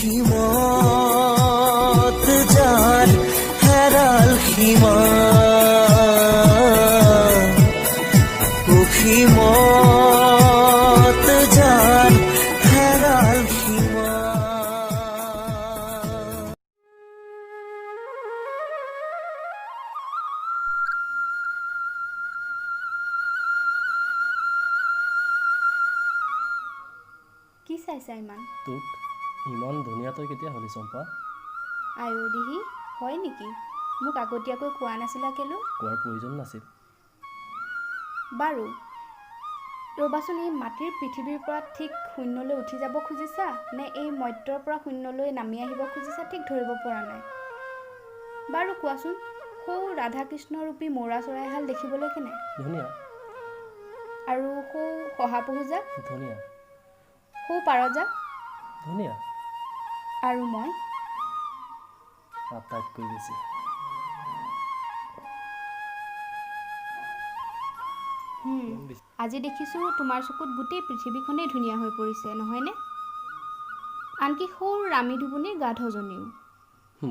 অসীমত যাৰ হেৰাল সীমা অসীমত যাৰ হেৰাল সীমা কি চাইছা ইমান? তোক ইমান ধুনীয়া তই কেতিয়া হ'লি চম্পা? আয়ো দিহি, হয় নেকি? মোক আগতীয়াকৈ কোৱা নাছিলা কেলো? কোৱাৰ প্ৰয়োজন নাছিল। বাৰু ৰ'বাচোন, এই মাটিৰ পৃথিৱীৰ পৰা ঠিক শূন্যলৈ উঠি যাব খুজিছা নে এই মৰ্ত্যৰ পৰা শূন্যলৈ নামি আহিব খুজিছা ঠিক ধৰিব পৰা নাই। বাৰু কোৱাচোন, সৌ ৰাধাকৃষ্ণ ৰূপী মৌৰা চৰাইহাল দেখিবলৈ কেনে? ধুনীয়া। আৰু সৌ শহাপহুজাক? ধুনীয়া। সৌ পাৰজাক? ধুনীয়া। আৰু মই? আটাইতকৈ বেছি। আজি দেখিছোঁ তোমাৰ চকুত গোটেই পৃথিৱীখনেই ধুনীয়া হৈ পৰিছে, নহয়নে? আনকি সৌ ৰামী ধুবুনীৰ গাধজনীও।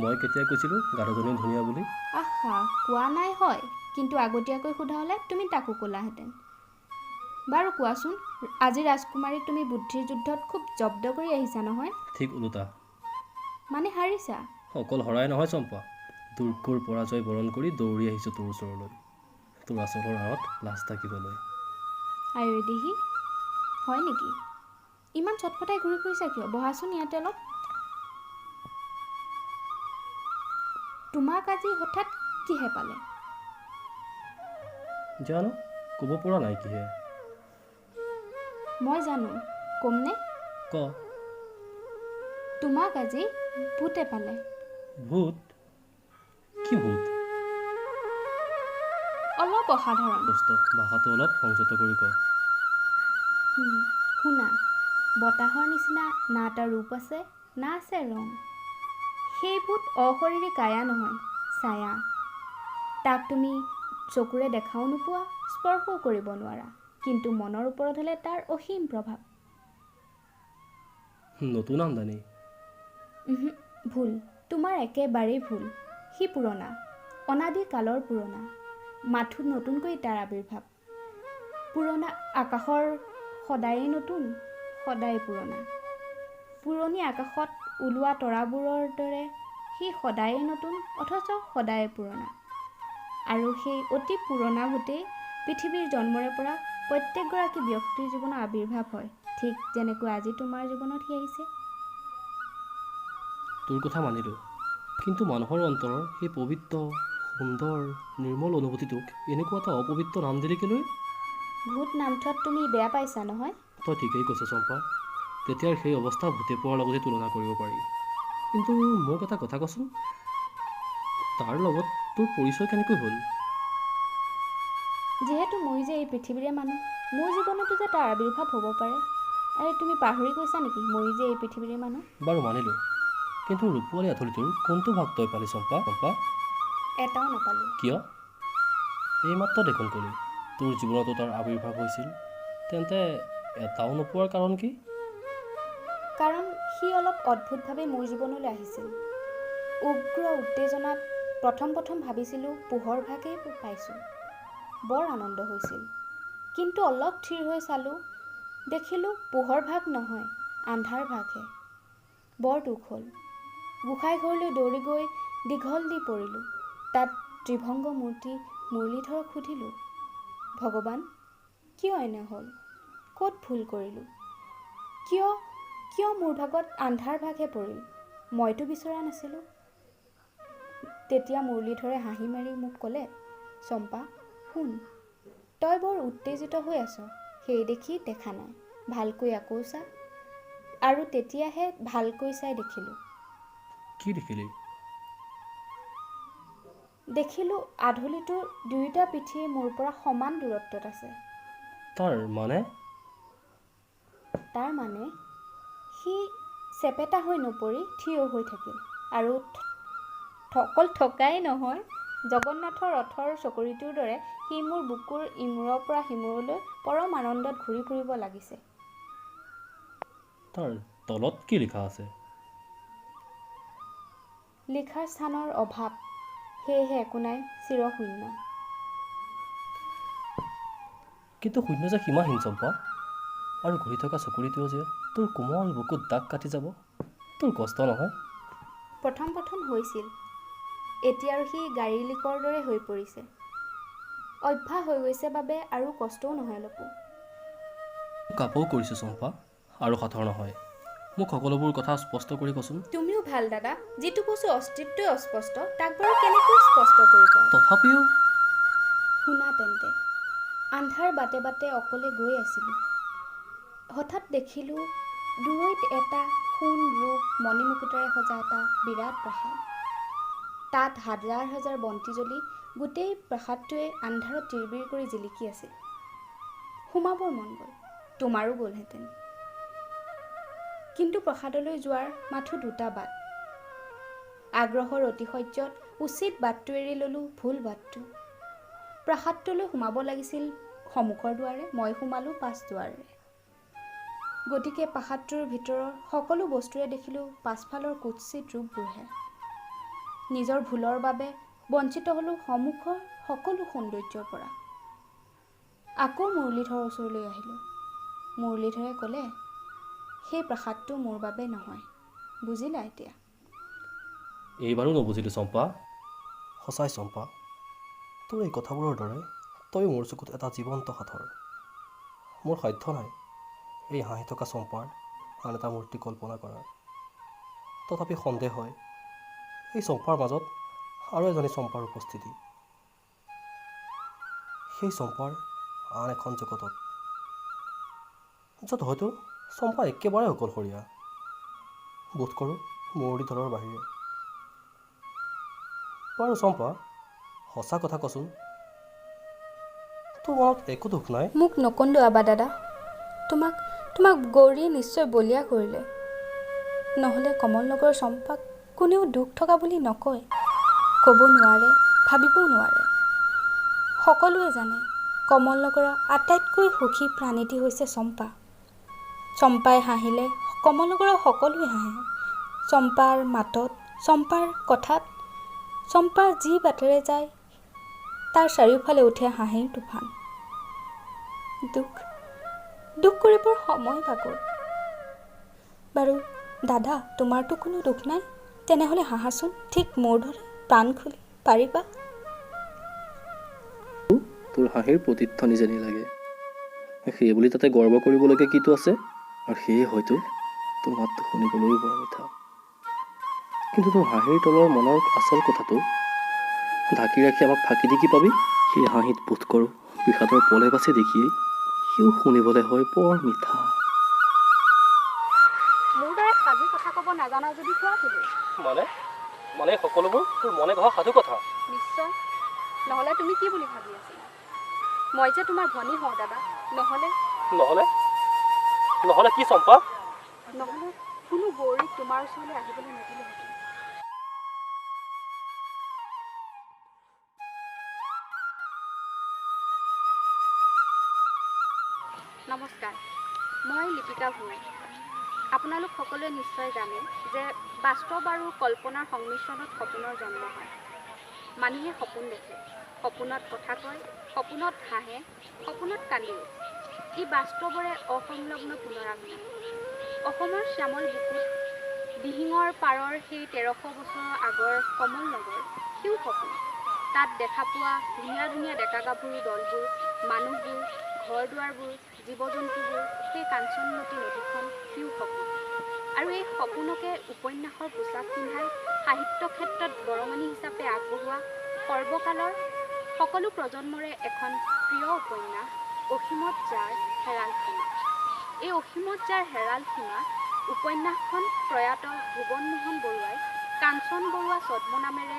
মই কেতিয়া কৈছিলোঁ গাধজনী ধুনীয়া বুলি? আহা, কোৱা নাই হয়, কিন্তু আগতীয়াকৈ সোধা হ'লে তুমি তাকো ক'লাহেঁতেন। বাৰু কোৱাচোন, আজি ৰাজকুমাৰীক তুমি বুদ্ধিৰ যুদ্ধত খুব জব্দ কৰি আহিছা নহয়? ঠিক ওলোটা। মানে হাৰিছা? অকল হৰাই নহয় চম্পা, দুৰ্ঘৰ পৰাজয় বৰণ কৰি দৌৰি আহিছোঁ তোৰ ওচৰলৈ, তোৰ আচলৰ আঁৰত লাজ থাকিবলৈ। আয়ৈ দেহি, হয় নেকি? ইমান চটফটাই ঘূৰি ফুৰিছা কিয়? বহাচোন ইয়াতে অলপ। তোমাক আজি হঠাৎ কিহে পালে? জানো, ক'ব পৰা নাই কিহে। মই জানো, ক'মনে? ক। তোমাক আজি ভূতে পালে। ভূত? কি ভূত? অলপ অসাধাৰণ। ভাষাটো অলপ সংযত কৰি ক। শুনা, বতাহৰ নিচিনা না এটা ৰূপ আছে না আছে ৰং। সেই ভূত অশৰীৰী কায়া নহয়, ছায়া। তাক তুমি চকুৰে দেখাও নোপোৱা, স্পৰ্শও কৰিব নোৱাৰা, কিন্তু মনৰ ওপৰত হ'লে তাৰ অসীম প্ৰভাৱ। নতুন আমদানি। ভুল, তোমাৰ একেবাৰেই ভুল। সি পুৰণা, অনাদি কালৰ পুৰণা, মাথো নতুনকৈ তাৰ আৱিৰ্ভাৱ। পুৰণা আকাশৰ সদায়েই নতুন, সদায় পুৰণা। পুৰণি আকাশত ওলোৱা তৰাবোৰৰ দৰে সি সদায়েই নতুন অথচ সদায় পুৰণা। আৰু সেই অতি পুৰণা ভূতেই পৃথিৱীৰ জন্মৰে পৰা প্ৰত্যেকগৰাকী ব্যক্তিৰ জীৱনৰ আৱিৰ্ভাৱ হয়, ঠিক যেনেকৈ আজি তোমাৰ জীৱনত সি আহিছে। তোৰ কথা মানিলোঁ, কিন্তু মানুহৰ অন্তৰৰ সেই পবিত্ৰ, সুন্দৰ, নিৰ্মল অনুভূতিটোক এনেকুৱা এটা অপবিত্ৰ নাম দিলি কেলৈ? ভূত নামটোত তুমি বেয়া পাইছা নহয়? তই ঠিকেই কৈছ চম্পা, তেতিয়াৰ সেই অৱস্থা ভূতে পোৱাৰ লগতে তুলনা কৰিব পাৰি। কিন্তু মোক এটা কথা কচোন, তাৰ লগত তোৰ পৰিচয় কেনেকৈ হ'ল? যিহেতু মই যে এই পৃথিৱীৰে মানুহ, মোৰ জীৱনতো যে তাৰ আৱিৰ্ভাৱ হ'ব পাৰে। আৰে তুমি পাহৰি গৈছা নেকি মই যে এই পৃথিৱীৰে মানুহ? বাৰু মানিলোঁ, কিন্তু ৰূপোৱালী আঁঠুলিটোৰ কোনটো ভাগ তই পালি চম্পা? এটাও নাপালোঁ। কিয়? এইমাত্ৰ দেখোন ক'লি তোৰ জীৱনতো তাৰ আৱিৰ্ভাৱ হৈছিল, তেন্তে এটাও নোপোৱাৰ কাৰণ কি? কাৰণ সি অলপ অদ্ভুতভাৱে মোৰ জীৱনলৈ আহিছিল। উগ্ৰ উত্তেজনাত প্ৰথম ভাবিছিলোঁ পোহৰ ভাগেই পাইছোঁ, বৰ আনন্দ হৈছিল। কিন্তু অলপ থিৰ হৈ চালোঁ, দেখিলোঁ পোহৰ ভাগ নহয়, আন্ধাৰ ভাগহে। বৰ দুখ হ'ল। গোসাঁই ঘৰলৈ দৌৰি গৈ দীঘল দি পৰিলোঁ। তাত ত্ৰিভংগ মূৰ্তি মুৰলীধৰক সুধিলোঁ, ভগৱান কিয় এনে হ'ল? ক'ত ভুল কৰিলোঁ? কিয় মোৰ ভাগত আন্ধাৰ ভাগহে পৰিল? মইতো বিচৰা নাছিলোঁ। তেতিয়া মুৰলীধৰে হাঁহি মাৰি মোক ক'লে, চম্পা শুন, তই বৰ উত্তেজিত হৈ আছ, সেই দেখি দেখা নাই, ভালকৈ আকৌ চা। আৰু তেতিয়াহে ভালকৈ চাই দেখিলোঁ। কি দেখিলি? দেখিলোঁ আধুলিটোৰ দুয়োটা পিঠিয়ে মোৰ পৰা সমান দূৰত্বত আছে। তাৰ মানে সি চেপেটা হৈ নপৰি থিয় হৈ থাকিল। আৰু অকল থকাই নহয়, জগন্নাথৰ ৰথৰ চকৰিটোৰ দৰে সি মোৰ বুকুৰ ইমূৰৰ পৰা সিমূৰলৈ পৰম আনন্দত ঘূৰি ফুৰিব লাগিছে। তাৰ তলত কি লিখা আছে? লিখাৰ স্থানৰ অভাৱ, সেয়েহে একো নাই, চিৰশূন্য। কিন্তু শূন্য যে সীমাহীন চম্পা, আৰু ঘূৰি থকা চকুৰিটোও যে তোৰ কোমল বুকুত দাগ কাটি যাব, তোৰ কষ্ট নহয়? প্ৰথম হৈছিল, এতিয়া আৰু সি গাড়ী লিকৰ দৰে হৈ পৰিছে। অভ্যাস হৈ গৈছে বাবে আৰু কষ্টও নহয় অলপো। কাপোৰ কৰিছোঁ চম্পা, আৰু সাঁথৰ নহয়। মোক সকলোবোৰ কথা স্পষ্ট কৰি কচোন। তুমিও ভাল দাদা, যিটো কৈছো অস্তিত্বই অস্পষ্ট, তাক বাৰু কেনেকৈ স্পষ্ট কৰিব? তথাপিও শুনা তেন্তে। আন্ধাৰ বাটে বাটে অকলে গৈ আছিলোঁ। হঠাৎ দেখিলোঁ দূৰৈত এটা সোণ ৰূপ মণিমুকুতাৰে সজা এটা বিৰাট প্ৰাসাদ। তাত হাজাৰ হাজাৰ বন্তি জ্বলি গোটেই প্ৰাসাদটোৱে আন্ধাৰত তিৰবিৰ কৰি জিলিকি আছিল। সোমাবৰ মন গ'ল, তোমাৰো গ'লহেঁতেন। কিন্তু প্ৰসাদলৈ যোৱাৰ মাথো দুটা বাট। আগ্ৰহৰ অতিশয্যত উচিত বাটটো এৰি ল'লোঁ ভুল বাটটো। প্ৰাসাদটোলৈ সোমাব লাগিছিল সন্মুখৰ দুৱাৰে, মই সোমালোঁ পাছ দুৱাৰে। গতিকে প্ৰাসাদটোৰ ভিতৰৰ সকলো বস্তুৰে দেখিলোঁ পাছফালৰ কুৎসিত ৰূপবোৰহে। নিজৰ ভুলৰ বাবে বঞ্চিত হ'লোঁ সন্মুখৰ সকলো সৌন্দৰ্যৰ পৰা। আকৌ মুৰলীধৰৰ ওচৰলৈ আহিলোঁ। মুৰলীধৰে ক'লে, সেই প্ৰাসাদটো মোৰ বাবে নহয়, বুজিলা এতিয়া? এইবাৰো নবুজিলোঁ চম্পা। সঁচাই চম্পা, তোৰ এই কথাবোৰৰ দৰে তই মোৰ চকুত এটা জীৱন্ত সাঁথৰ। মোৰ সাধ্য নাই এই হাঁহি থকা চম্পাৰ আন এটা মূৰ্তি কল্পনা কৰাৰ। তথাপি সন্দেহ হয় এই চম্পাৰ মাজত আৰু এজনী চম্পাৰ উপস্থিতি। সেই চম্পাৰ আন এখন জগতত, য'ত হয়তো চম্পা একেবাৰে অকলশৰীয়া, বোধ কৰোঁ মুৰলীধৰৰ বাহিৰে। বাৰু চম্পা, সঁচা কথা কচোন, তোৰ মনত একো দুখ নাই? মোক নকন্দুৱাবা দাদা। তোমাক গৌৰীয়ে নিশ্চয় বলিয়া কৰিলে। নহ'লে কমলনগৰৰ চম্পাক কোনেও দুখ থকা বুলি নকয়, ক'ব নোৱাৰে, ভাবিবও নোৱাৰে। সকলোৱে জানে কমলনগৰৰ আটাইতকৈ সুখী প্ৰাণীটি হৈছে চম্পা। চম্পাই হাঁহিলে কমলনগৰৰ সকলোৱে হাঁহে। চম্পাৰ মাতত, চম্পাৰ কথাত, চম্পা যি বাটেৰে যায় তাৰ চাৰিওফালে উঠে হাঁহিৰ তুফান। দুখ কৰিবৰ সময় পাগল। বাৰু দাদা, তোমাৰতো কোনো দুখ নাই? তেনেহ'লে হাঁহাচোন ঠিক মোৰ দৰে প্ৰাণ খুলি, পাৰিবা? তোৰ হাঁহিৰ প্ৰতিধ্বনি যেনি লাগে। সেই বুলি তাতে গৰ্ব কৰিবলগীয়া কিটো আছে? আৰু সেয়ে হয়তো তোৰ মাতটো শুনিবলৈও বৰ মিঠা। কিন্তু তোৰ হাঁহিৰ তলৰ মনৰ আচল কথাটো ঢাকি ৰাখি আমাক ফাঁকি দি কি পাবি? সেই হাঁহিত বোধ কৰোঁ বিষাদৰ পলে বাচি দেখিয়েই সিও শুনিবলৈ হয় বৰ মিঠা। মোৰ দৰে সাধু কথা ক'ব নাজানা যদি কোৱা কেলৈ? মানে সকলোবোৰ তোৰ মনে গঢ়া সাধু কথা। নিশ্চয়, নহ'লে তুমি কি বুলি ভাবি আছিলা? মই যে তোমাৰ ভনী হওঁ দাদা। নহ'লে কি চম্পা? নহ'লে কোনো গৌৰীক তোমাৰ ওচৰলৈ আহিবলৈ নিদিলেহেঁতেন। নমস্কাৰ, মই লিপিকা ভূঞা। আপোনালোক সকলোৱে নিশ্চয় জানে যে বাস্তৱ আৰু কল্পনাৰ সংমিশ্ৰণত সপোনৰ জন্ম হয়। মানুহে সপোন দেখে, সপোনত কথা কয়, সপোনত হাঁহে, সপোনত কান্দিও। ই বাস্তৱৰে অসংলগ্ন পুনৰাবৃত্তি। অসমৰ শ্যামল বুকুত দিহিঙৰ পাৰৰ সেই 1300 বছৰৰ আগৰ কমলনগৰ, সিও সপোন। তাত দেখা পোৱা ধুনীয়া ধুনীয়া ডেকা গাভৰু দলবোৰ, মানুহবোৰ, ঘৰ দুৱাৰবোৰ, জীৱ জন্তুবোৰ, সেই কাঞ্চনমতী নদীখন, সিও সপোন। আৰু এই সপোনকে উপন্যাসৰ পোচাক পিন্ধাই সাহিত্য ক্ষেত্ৰত বৰঙণি হিচাপে আগবঢ়োৱা সৰ্বকালৰ সকলো প্ৰজন্মৰে এখন প্ৰিয় উপন্যাস অসীমত যাৰ হেৰাল সীমা। এই অসীমত যাৰ হেৰাল সীমা উপন্যাসখন প্ৰয়াত ভুৱন মোহন বৰুৱাই কাঞ্চন বৰুৱা ছদ্মনামেৰে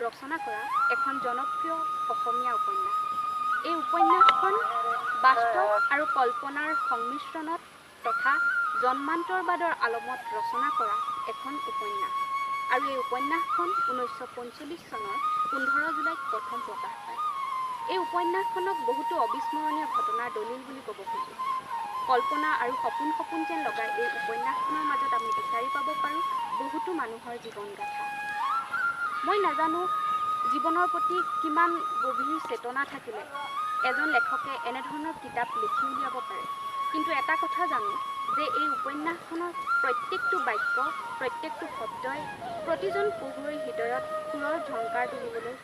ৰচনা কৰা এখন জনপ্ৰিয় অসমীয়া উপন্যাস। এই উপন্যাসখন বাস্তৱ আৰু কল্পনাৰ সংমিশ্ৰণত তথা জন্মান্তৰবাদৰ আলমত ৰচনা কৰা এখন উপন্যাস। আৰু এই উপন্যাসখন 1945 চনৰ 15 জুলাইত প্ৰথম প্ৰকাশ পায়। এই উপন্যাসখনক বহুতো অবিস্মৰণীয় ঘটনাৰ দলিল বুলি ক'ব খোজোঁ। কল্পনা আৰু সপোন যেন লগাই এই উপন্যাসখনৰ মাজত আমি বিচাৰি পাব পাৰোঁ বহুতো মানুহৰ জীৱন গাথা। মই নাজানো জীৱনৰ প্ৰতি কিমান গভীৰ চেতনা থাকিলে এজন লেখকে এনেধৰণৰ কিতাপ লিখি উলিয়াব পাৰে। কিন্তু এটা কথা জানো যে এই উপন্যাসখনৰ প্ৰত্যেকটো বাক্য, প্ৰত্যেকটো শব্দই প্ৰতিজন পঢ়ুৱৈৰ হৃদয়ত সুৰৰ ঝংকাৰ তুলিবলৈ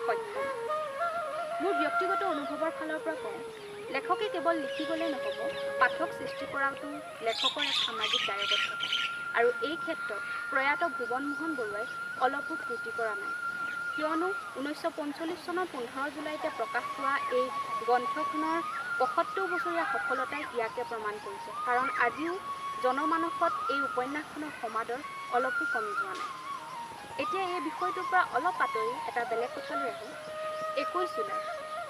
সক্ষম। মোৰ ব্যক্তিগত অনুভৱৰ ফালৰ পৰা কওঁ, লেখকে কেৱল লিখি গ'লেই নহ'ব, পাঠক সৃষ্টি কৰাটো লেখকৰ এক সামাজিক দায়বদ্ধতা। আৰু এই ক্ষেত্ৰত প্ৰয়াত ভুৱন মোহন বৰুৱাই অলপো ত্ৰুটি কৰা নাই। কিয়নো 1945 চনৰ 15 জুলাইতে প্ৰকাশ পোৱা এই গ্ৰন্থখনৰ 75 বছৰীয়া সফলতাই ইয়াকে প্ৰমাণ কৰিছে। কাৰণ আজিও জনমানসত এই উপন্যাসখনৰ সমাদৰ অলপো কমি যোৱা নাই। এতিয়া এই বিষয়টোৰ পৰা অলপ আঁতৰি এটা বেলেগ কথালৈ আহোঁ। 21 জুলাই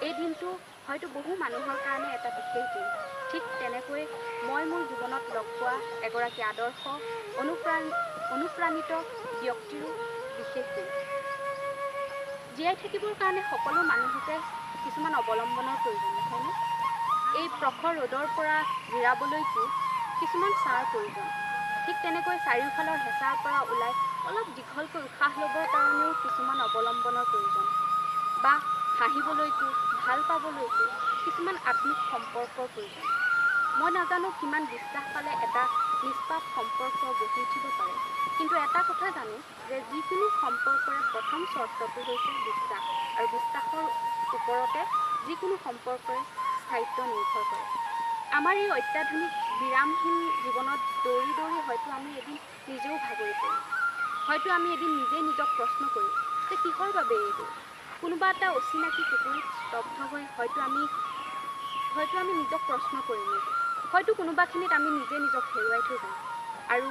এই দিনটো হয়তো বহু মানুহৰ কাৰণে এটা বিশেষ দিন। ঠিক তেনেকৈ মই মোৰ জীৱনত লগ পোৱা এগৰাকী আদৰ্শ অনুপ্ৰাণিত ব্যক্তিৰো বিশেষ দিন। জীয়াই থাকিবৰ কাৰণে সকলো মানুহকে কিছুমান অৱলম্বনৰ প্ৰয়োজন, নহয়নে? এই প্ৰখৰ ৰ'দৰ পৰা জিৰাবলৈকো কিছুমান ছাঁৰ প্ৰয়োজন। ঠিক তেনেকৈ চাৰিওফালৰ হেঁচাৰ পৰা ওলাই অলপ দীঘলকৈ উশাহ ল'বৰ কাৰণেও কিছুমান অৱলম্বনৰ প্ৰয়োজন। বা হাঁহিবলৈকো, ভাল পাবলৈকো কিছুমান আত্মিক সম্পৰ্কৰ প্ৰয়োজন। মই নাজানো কিমান বিশ্বাস পালে এটা নিষ্পাপ সম্পৰ্ক গঢ়ি উঠিব পাৰে। কিন্তু এটা কথা জানো যে যিকোনো সম্পৰ্কৰে প্ৰথম চৰ্তটো হৈছে বিশ্বাস, আৰু বিশ্বাসৰ ওপৰতে যিকোনো সম্পৰ্কৰে স্থায়িত্ব নিৰ্ভৰ কৰে। আমাৰ এই অত্যাধুনিক বিৰামহীন জীৱনত দৌৰি দৌৰি হয়তো আমি এদিন নিজেও ভাগৰি পৰিম। হয়তো আমি এদিন নিজেই নিজক প্ৰশ্ন কৰিম যে কিহৰ বাবে এইটো। কোনোবা এটা অচিনাকি পুখুৰীত স্তব্ধ হৈ হয়তো আমি নিজক প্ৰশ্ন কৰিম নেকি। হয়তো কোনোবাখিনিত আমি নিজে নিজক হেৰুৱাই থৈ যাম। আৰু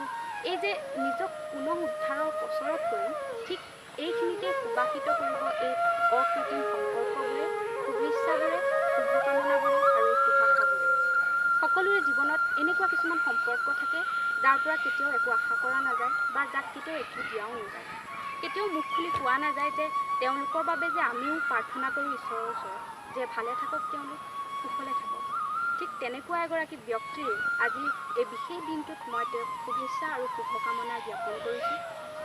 এই যে নিজক পুনৰ উদ্ধাৰৰ কচৰৎ কৰিম, ঠিক এইখিনিতে সুবাসিত কৰিব এই অকৃত্ৰিম সম্পৰ্কবোৰে, শুভেচ্ছাবোৰে, শুভকামনাবোৰে আৰু এই শুভাশাবোৰে। সকলোৰে জীৱনত এনেকুৱা কিছুমান সম্পৰ্ক থাকে যাৰ পৰা কেতিয়াও একো আশা কৰা নাযায় বা যাক কেতিয়াও একো দিয়াও নাযায়। কেতিয়াও মুখ খুলি কোৱা নাযায় যে তেওঁলোকৰ বাবে যে আমিও প্ৰাৰ্থনা কৰোঁ ঈশ্বৰৰ ওচৰত যে ভালে থাকক, তেওঁলোক কুশলে থাকক। ঠিক তেনেকুৱা এগৰাকী ব্যক্তিৰ আজি এই বিশেষ দিনটোত মই তেওঁক শুভেচ্ছা আৰু শুভকামনা জ্ঞাপন কৰিছোঁ।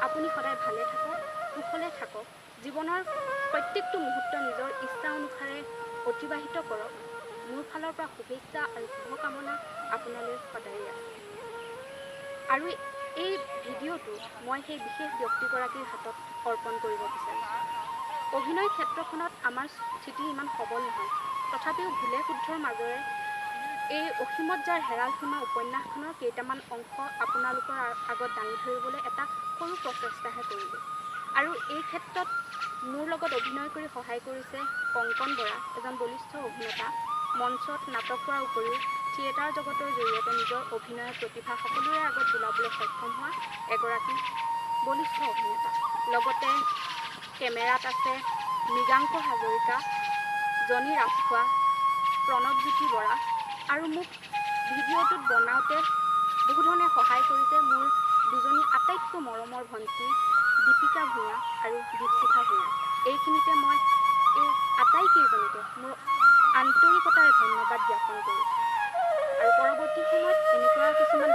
আপুনি সদায় ভালে থাকক, কুশলে থাকক, জীৱনৰ প্ৰত্যেকটো মুহূৰ্ত নিজৰ ইচ্ছা অনুসাৰে অতিবাহিত কৰক। মোৰ ফালৰ পৰা শুভেচ্ছা আৰু শুভকামনা আপোনালৈ সদায় আছে। আৰু এই ভিডিঅ'টো মই সেই বিশেষ ব্যক্তিগৰাকীৰ হাতত অৰ্পণ কৰিব বিচাৰিছোঁ। অভিনয় ক্ষেত্ৰখনত আমাৰ স্থিতি ইমান সবল নহয়, তথাপিও ভুলে শুদ্ধৰ মাজেৰে এই অসীমত যাৰ হেৰাল সীমা উপন্যাসখনৰ কেইটামান অংশ আপোনালোকৰ আগত দাঙি ধৰিবলৈ এটা সৰু প্ৰচেষ্টাহে কৰিলোঁ। আৰু এই ক্ষেত্ৰত মোৰ লগত অভিনয় কৰি সহায় কৰিছে কংকন বৰা, এজন বলিষ্ঠ অভিনেতা, মঞ্চত নাটক কৰাৰ উপৰিও থিয়েটাৰ জগতৰ জৰিয়তে নিজৰ অভিনয়ৰ প্ৰতিভা সকলোৰে আগত বোলাবলৈ সক্ষম হোৱা এগৰাকী বলিষ্ঠ অভিনেতা। লগতে কেমেৰাত আছে মৃগাংক হাজৰিকা, জনী ৰাজখোৱা, প্ৰণৱজ্যোতি বৰা, আৰু মোক ভিডিঅ'টোত বনাওঁতে বহু ধৰণে সহায় কৰিছে মোৰ দুজনী আটাইতকৈ মৰমৰ ভণ্টী দীপিকা ভূঞা আৰু দীপশিখা ভূঞা। এইখিনিতে মই এই আটাইকেইজনীকে মোৰ আন্তৰিকতাৰে ধন্যবাদ জ্ঞাপন কৰিছোঁ। আৰু পৰৱৰ্তী সময়ত এনেকুৱা কিছুমান